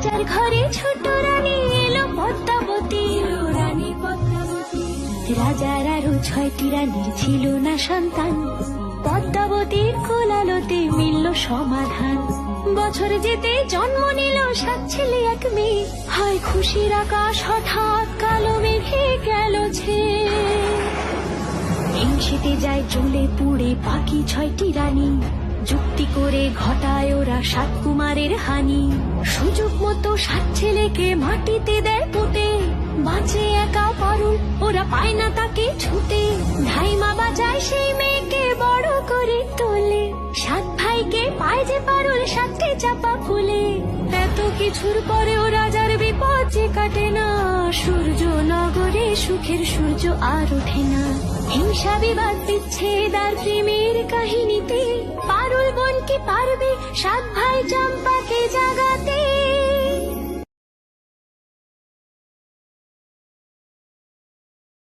রাজার ঘরে ছোট রানী এলো পদ্মাবতী, রানী পদ্মাবতী। রাজার আরো 6টি রানীর ছিল না সন্তান, পদ্মাবতীর কোলালতে মিলল সমাধান। বছর যেতে জন্ম নিল 7 ছেলে 1 মেয়ে, হয় খুশির আকাশ হঠাৎ কালো মেঘে গেল ছেয়ে। হিংসেতে যায় জ্বলে পুড়ে বাকি 6টি রানী, যুক্তি করে ঘটায় ওরা 7 কুমারের হানি। সুযোগ মতো 7 ছেলেকে মাটিতে দেয় পুঁতে, বাঁচে একা পারুল, ওরা পায় না তাকে ছুতে। ধাইমা বাজায় সেই মেয়েকে বড় করে তোলে, 7 ভাইকে পায় যে পারুল 7টে চাপা ফুলে। এত কিছুর পরেও রাজার বিপদ যে কাটে না, সূর্য নগরে সুখের সূর্য আর ওঠে না। হিংসা বিবাদ বিচ্ছেদ আর প্রেমের কাহিনীতে পারুল বোন কি পারবে 7 ভাই চম্পাকে জাগাতে?